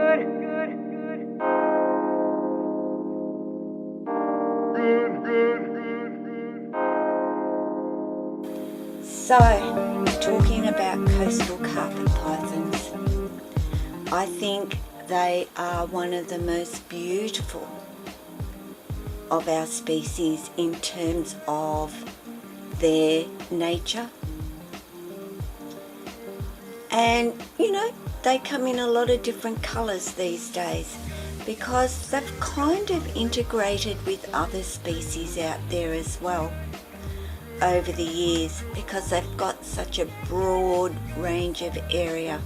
So, talking about coastal carpet pythons, I think they are one of the most beautiful of our species in terms of their nature. And you know, they come in a lot of different colours these days because they've kind of integrated with other species out there as well over the years because they've got such a broad range of area.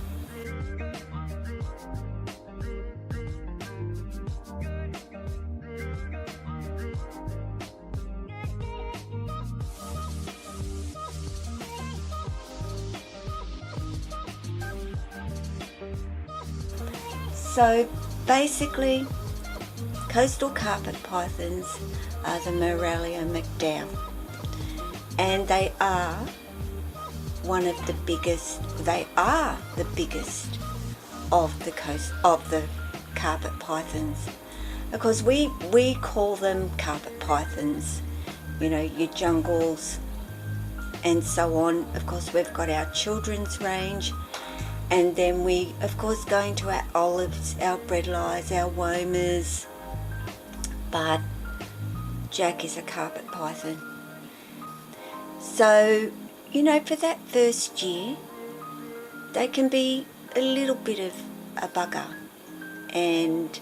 So basically, coastal carpet pythons are the Moralia McDowell, and they are one of the biggest. They are the biggest of the carpet pythons. Of course, we call them carpet pythons. You know, your jungles and so on. Of course, we've got our children's range. And then we, of course, go into our olives, our breadlies, our womas. But Jack is a carpet python. So, you know, for that first year, they can be a little bit of a bugger and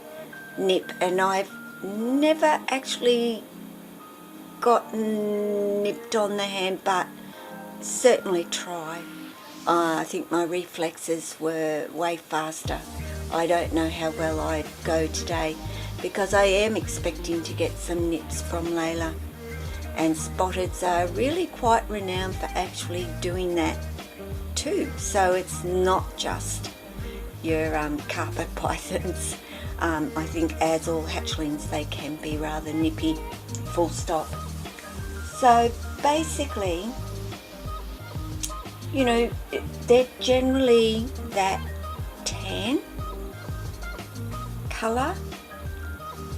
nip. And I've never actually gotten nipped on the hand, but certainly try. I think my reflexes were way faster. I don't know how well I'd go today because I am expecting to get some nips from Layla, and spotteds are really quite renowned for actually doing that too. So it's not just your carpet pythons. I think as all hatchlings they can be rather nippy, full stop. So basically, you know, they're generally that tan colour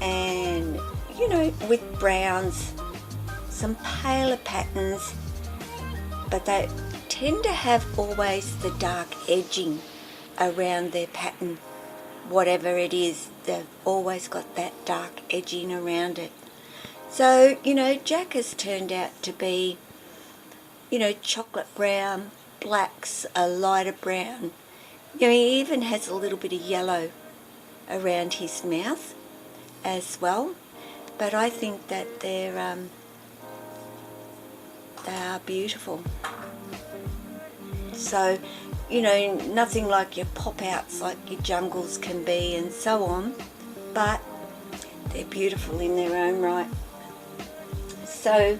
and, you know, with browns, some paler patterns, but they tend to have always the dark edging around their pattern. Whatever it is, they've always got that dark edging around it. So, you know, Jack has turned out to be, you know, chocolate brown, blacks, a lighter brown. You know, he even has a little bit of yellow around his mouth as well. But I think that they are beautiful. So, you know, nothing like your pop-outs like your jungles can be and so on, but they're beautiful in their own right. So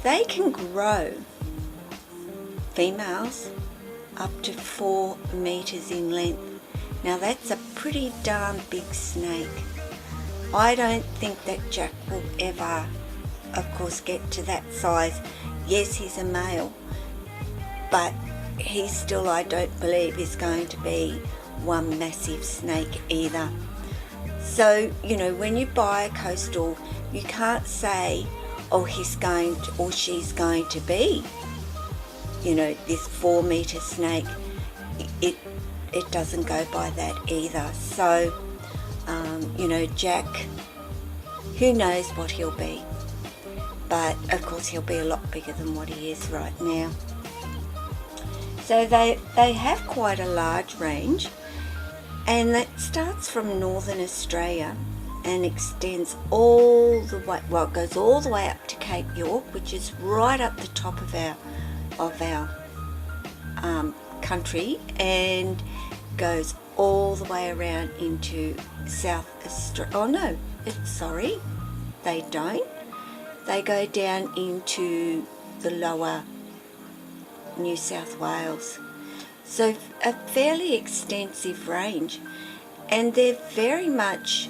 they can grow, females, up to 4 meters in length. Now that's a pretty darn big snake. I don't think that Jack will ever, of course, get to that size. Yes, he's a male, but he still, I don't believe, is going to be one massive snake either. So, you know, when you buy a coastal, you can't say, oh, he's going to, or she's going to be, you know, this 4 meter snake. It doesn't go by that either. So, you know, Jack, who knows what he'll be, but of course he'll be a lot bigger than what he is right now. So they have quite a large range, and that starts from northern Australia and extends all the way, well, it goes all the way up to Cape York, which is right up the top of our country, and goes all the way around into South Australia. Oh no, sorry, they don't. They go down into the lower New South Wales. So a fairly extensive range, and they're very much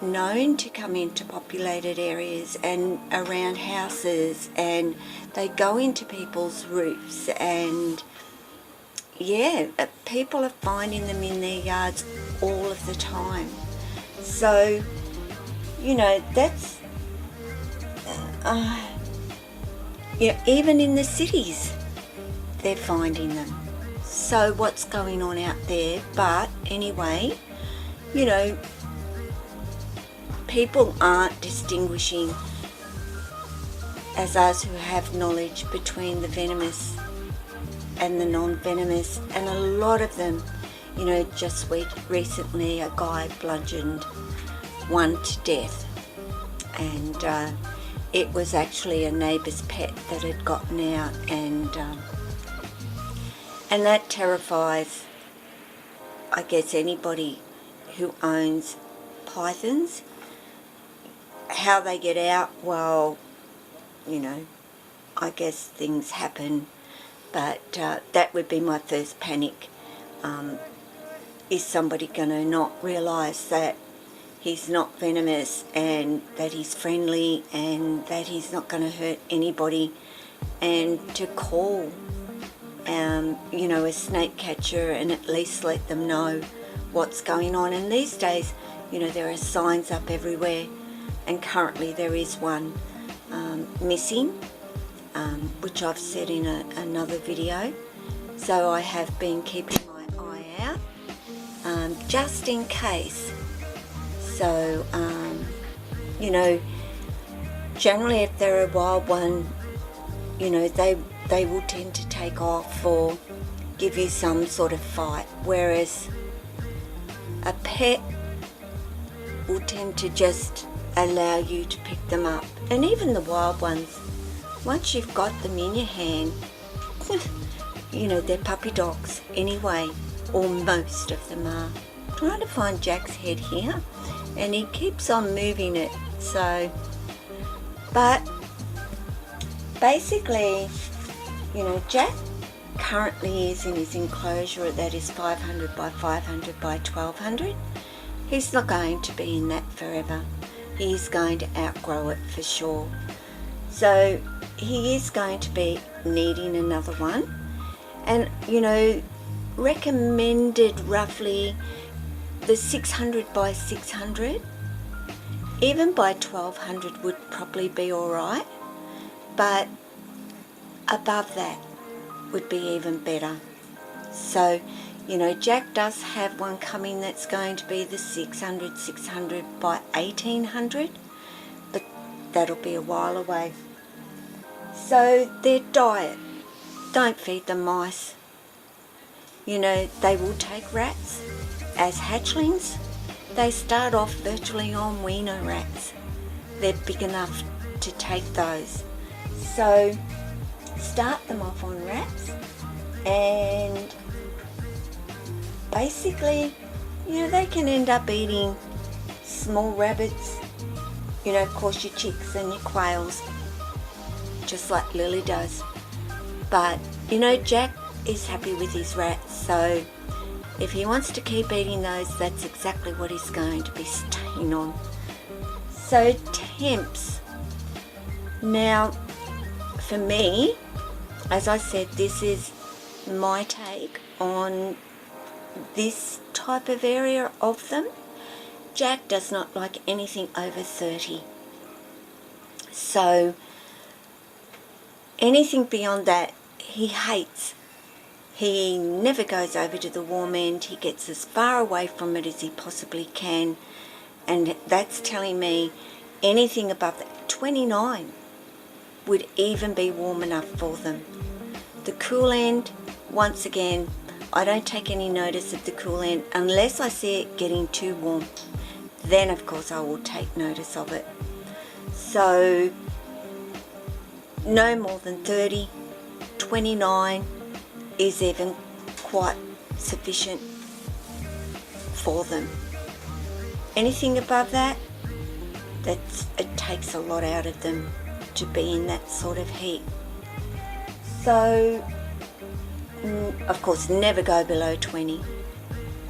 known to come into populated areas and around houses, and they go into people's roofs, and yeah, people are finding them in their yards all of the time. So, you know, that's, yeah, even in the cities, they're finding them. So what's going on out there? But anyway, you know, people aren't distinguishing, as us who have knowledge, between the venomous and the non-venomous, and a lot of them, you know, just recently a guy bludgeoned one to death, and it was actually a neighbour's pet that had gotten out, and that terrifies, I guess, anybody who owns pythons. How they get out, well, you know, I guess things happen, but that would be my first panic. Is somebody going to not realise that he's not venomous and that he's friendly and that he's not going to hurt anybody, and to call, you know, a snake catcher and at least let them know what's going on. And these days, you know, there are signs up everywhere, and currently there is one missing, which I've said in another video. So I have been keeping my eye out, just in case. So, you know, generally if they're a wild one, you know, they will tend to take off or give you some sort of fight, whereas a pet will tend to just allow you to pick them up. And even the wild ones, once you've got them in your hand, you know, they're puppy dogs anyway, or most of them are. I'm trying to find Jack's head here, and he keeps on moving it. So, but basically, you know, Jack currently is in his enclosure that is 500 by 500 by 1200. He's not going to be in that forever. He's going to outgrow it for sure. So he is going to be needing another one. And, you know, recommended roughly the 600 by 600. Even by 1200 would probably be alright. But above that would be even better. So, you know, Jack does have one coming that's going to be the 600 by 1800, but that'll be a while away. So their diet, don't feed them mice. You know, they will take rats as hatchlings. They start off virtually on weaner rats. They're big enough to take those. So start them off on rats, and basically, you know, they can end up eating small rabbits, you know, of course your chicks and your quails, just like Lily does. But, you know, Jack is happy with his rats, so if he wants to keep eating those, that's exactly what he's going to be staying on. So temps. Now, for me, as I said, this is my take on this type of area of them. Jack does not like anything over 30. So anything beyond that, he hates. He never goes over to the warm end. He gets as far away from it as he possibly can. And that's telling me anything above that, 29, would even be warm enough for them. The cool end, once again, I don't take any notice of the cool end unless I see it getting too warm. Then of course I will take notice of it. So no more than 30, 29 is even quite sufficient for them. Anything above that, it takes a lot out of them to be in that sort of heat. So of course never go below 20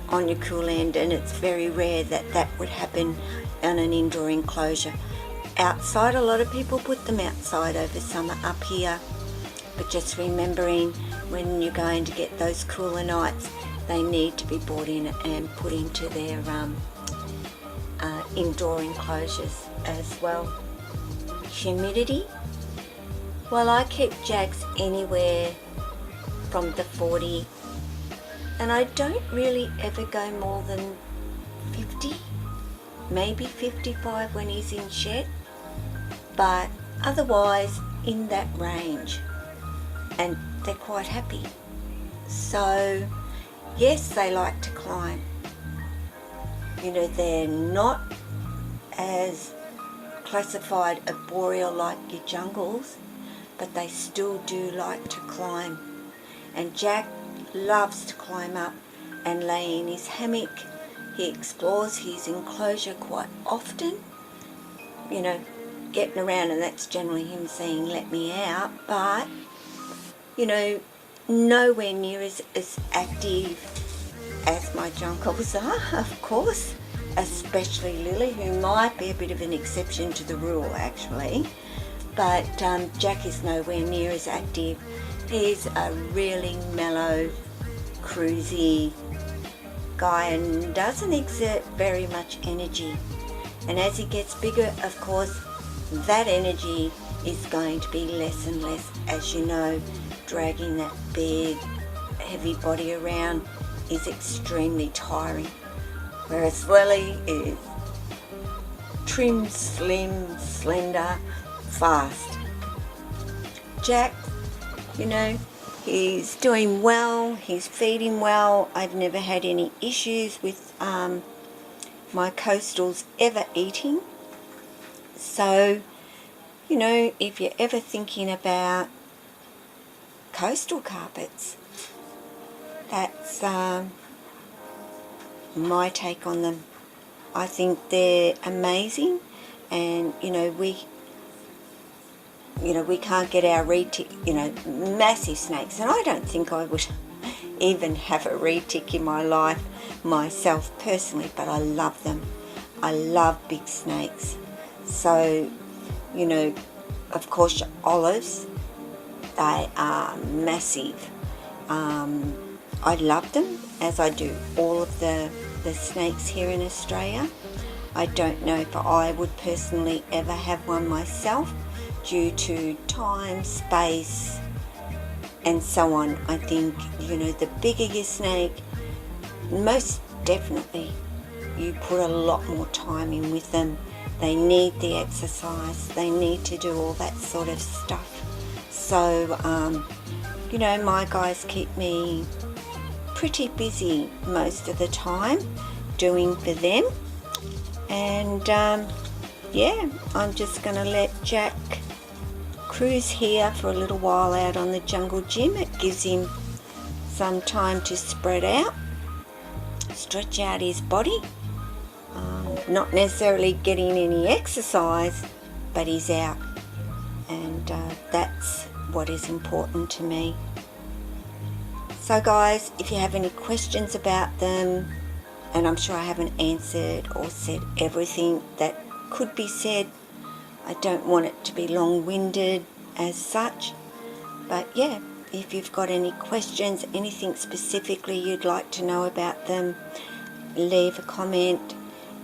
on your cool end, and it's very rare that that would happen on an indoor enclosure. Outside, a lot of people put them outside over summer up here, but just remembering when you're going to get those cooler nights, they need to be brought in and put into their indoor enclosures as well. Humidity, well, I keep Jags anywhere from the 40, and I don't really ever go more than 50, maybe 55 when he's in shed, but otherwise in that range, and they're quite happy. So yes, they like to climb. You know, they're not as classified arboreal like your jungles, but they still do like to climb. And Jack loves to climb up and lay in his hammock. He explores his enclosure quite often, you know, getting around, and that's generally him saying, let me out. But, you know, nowhere near as active as my jungles are, of course, especially Lily, who might be a bit of an exception to the rule actually. But Jack is nowhere near as active. He's a really mellow, cruisy guy and doesn't exert very much energy. And as he gets bigger, of course, that energy is going to be less and less. As you know, dragging that big, heavy body around is extremely tiring. Whereas Lily is trim, slim, slender, fast. Jack, you know, he's doing well, he's feeding well. I've never had any issues with my coastals ever eating. So, you know, if you're ever thinking about coastal carpets, that's my take on them. I think they're amazing, and you know we can't get our retic, massive snakes, and I don't think I would even have a retic in my life myself personally, but I love them. I love big snakes. So, you know, of course your olives, they are massive. I love them, as I do all of the snakes here in Australia. I don't know if I would personally ever have one myself due to time, space, and so on. I think, you know, the bigger your snake, most definitely you put a lot more time in with them. They need the exercise, they need to do all that sort of stuff. So, you know, my guys keep me pretty busy most of the time doing for them. And yeah, I'm just going to let Jack cruise here for a little while out on the jungle gym. It gives him some time to spread out, stretch out his body. Not necessarily getting any exercise, but he's out, and that's what is important to me. So guys, if you have any questions about them, and I'm sure I haven't answered or said everything that could be said, I don't want it to be long-winded as such, but yeah, if you've got any questions, anything specifically you'd like to know about them, leave a comment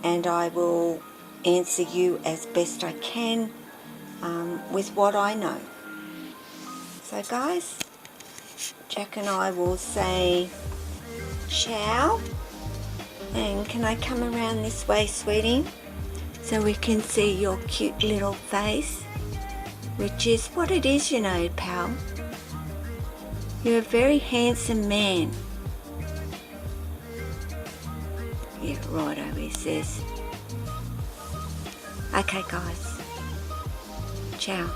and I will answer you as best I can with what I know. So guys, Jack and I will say ciao, and can I come around this way, sweetie, so we can see your cute little face, which is what it is, you know, pal. You're a very handsome man. Yeah, righto, he says. Okay guys, ciao.